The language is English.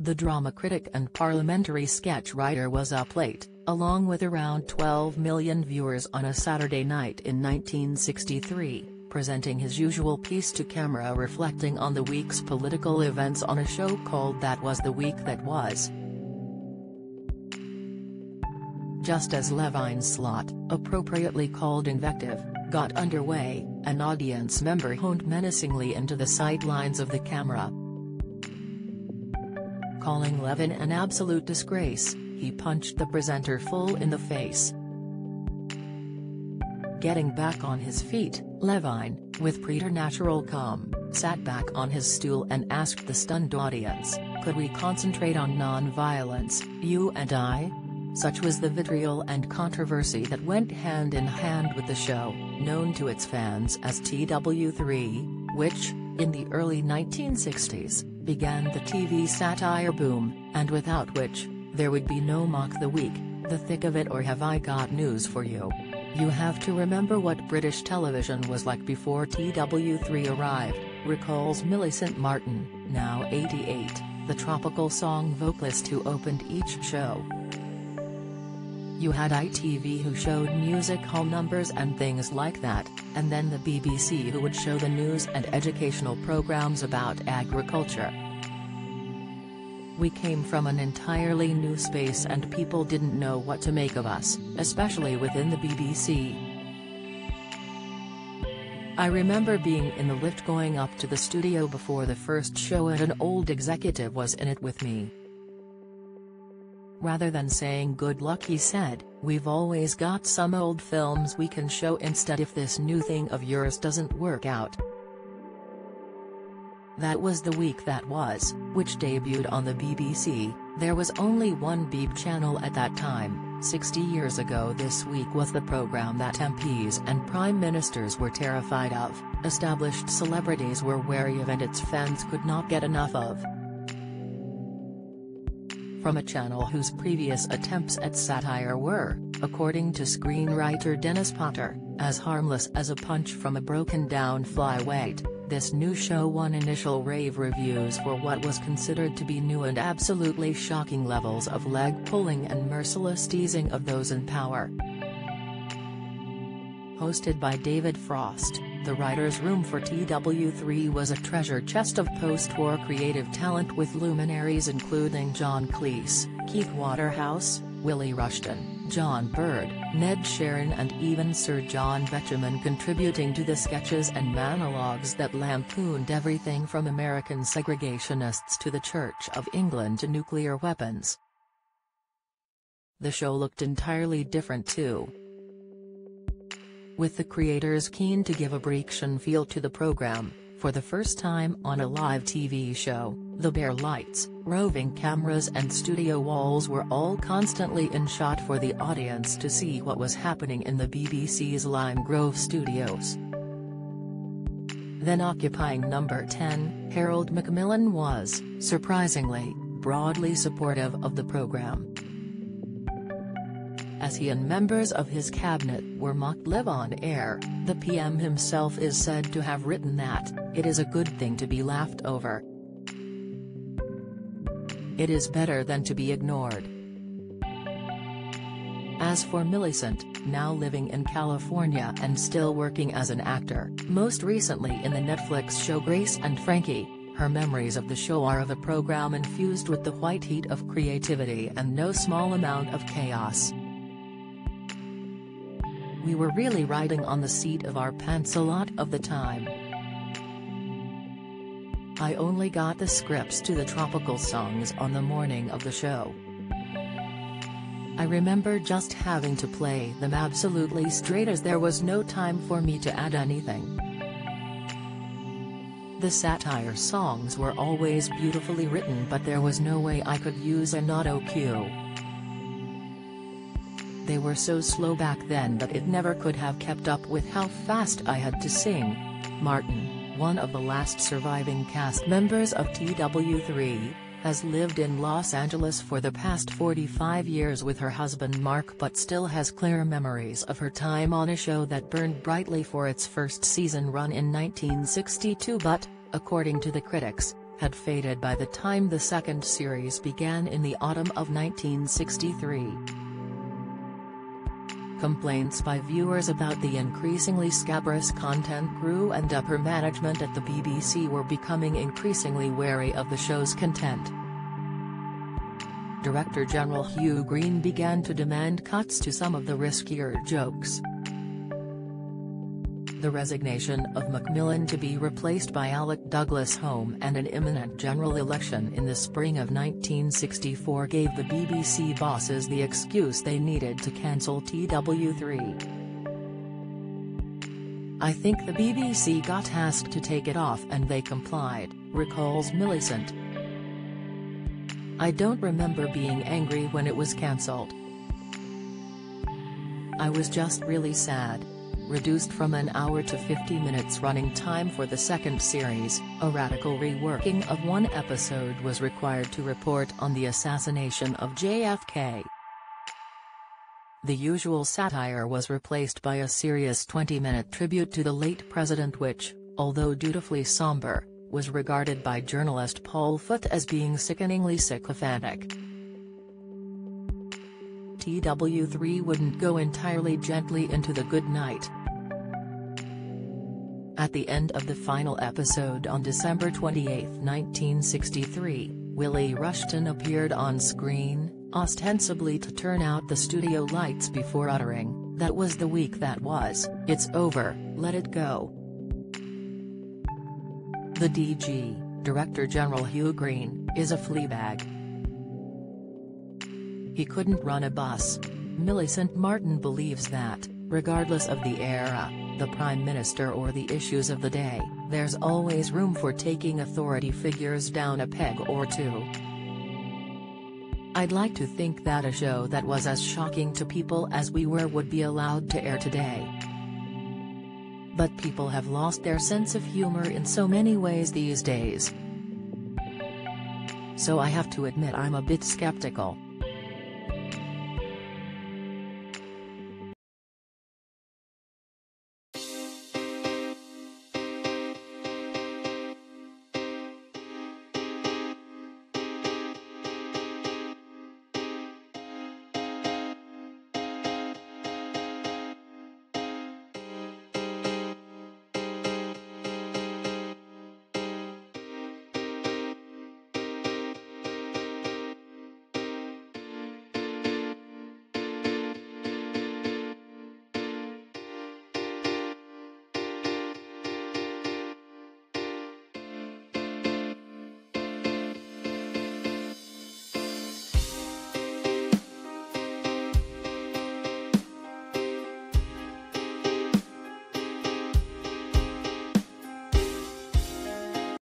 The drama critic and parliamentary sketch writer was up late, along with around 12 million viewers on a Saturday night in 1963, presenting his usual piece to camera reflecting on the week's political events on a show called That Was the Week That Was. Just as Levine's slot, appropriately called invective, got underway, an audience member honed menacingly into the sidelines of the camera. Calling Levine an absolute disgrace, he punched the presenter full in the face. Getting back on his feet, Levine, with preternatural calm, sat back on his stool and asked the stunned audience, "Could we concentrate on non-violence, you and I?" Such was the vitriol and controversy that went hand in hand with the show, known to its fans as TW3, which, in the early 1960s, began the TV satire boom, and without which, there would be no Mock the Week, The Thick of It or Have I Got News for You. You have to remember what British television was like before TW3 arrived, recalls Millicent Martin, now 88, the tropical song vocalist who opened each show. You had ITV who showed music hall numbers and things like that, and then the BBC who would show the news and educational programs about agriculture. We came from an entirely new space and people didn't know what to make of us, especially within the BBC. I remember being in the lift going up to the studio before the first show and an old executive was in it with me. Rather than saying good luck, he said, "We've always got some old films we can show instead if this new thing of yours doesn't work out." That was the week that was, which debuted on the BBC. There was only one Beeb channel at that time. 60 years ago this week was the program that MPs and prime ministers were terrified of, established celebrities were wary of and its fans could not get enough of. From a channel whose previous attempts at satire were, according to screenwriter Dennis Potter, as harmless as a punch from a broken-down flyweight, this new show won initial rave reviews for what was considered to be new and absolutely shocking levels of leg-pulling and merciless teasing of those in power. Hosted by David Frost, the writer's room for TW3 was a treasure chest of post-war creative talent with luminaries including John Cleese, Keith Waterhouse, Willie Rushton, John Bird, Ned Sheeran and even Sir John Betjeman contributing to the sketches and monologues that lampooned everything from American segregationists to the Church of England to nuclear weapons. The show looked entirely different too, with the creators keen to give a British feel to the program. For the first time on a live TV show, the bare lights, roving cameras and studio walls were all constantly in shot for the audience to see what was happening in the BBC's Lime Grove studios. Then occupying number 10, Harold Macmillan was, surprisingly, broadly supportive of the program, as he and members of his cabinet were mocked live on air. The PM himself is said to have written that, "It is a good thing to be laughed over. It is better than to be ignored." As for Millicent, now living in California and still working as an actor, most recently in the Netflix show Grace and Frankie, her memories of the show are of a program infused with the white heat of creativity and no small amount of chaos. "We were really riding on the seat of our pants a lot of the time. I only got the scripts to the tropical songs on the morning of the show. I remember just having to play them absolutely straight as there was no time for me to add anything. The satire songs were always beautifully written but there was no way I could use an auto cue. They were so slow back then that it never could have kept up with how fast I had to sing." Martin, one of the last surviving cast members of TW3, has lived in Los Angeles for the past 45 years with her husband Mark but still has clear memories of her time on a show that burned brightly for its first season run in 1962 but, according to the critics, had faded by the time the second series began in the autumn of 1963. Complaints by viewers about the increasingly scabrous content grew, and upper management at the BBC were becoming increasingly wary of the show's content. Director General Hugh Green began to demand cuts to some of the riskier jokes. The resignation of Macmillan to be replaced by Alec Douglas-Home and an imminent general election in the spring of 1964 gave the BBC bosses the excuse they needed to cancel TW3. "I think the BBC got asked to take it off and they complied," recalls Millicent. "I don't remember being angry when it was cancelled. I was just really sad." Reduced from an hour to 50 minutes running time for the second series, a radical reworking of one episode was required to report on the assassination of JFK. The usual satire was replaced by a serious 20-minute tribute to the late president which, although dutifully somber, was regarded by journalist Paul Foote as being sickeningly sycophantic. TW3 wouldn't go entirely gently into the good night. At the end of the final episode on December 28, 1963, Willie Rushton appeared on screen, ostensibly to turn out the studio lights before uttering, "That was the week that was, it's over, let it go." The DG, Director General Hugh Green, is a fleabag. He couldn't run a bus. Millicent Martin believes that, regardless of the era, the Prime Minister or the issues of the day, there's always room for taking authority figures down a peg or two. "I'd like to think that a show that was as shocking to people as we were would be allowed to air today. But people have lost their sense of humor in so many ways these days. So I have to admit I'm a bit skeptical."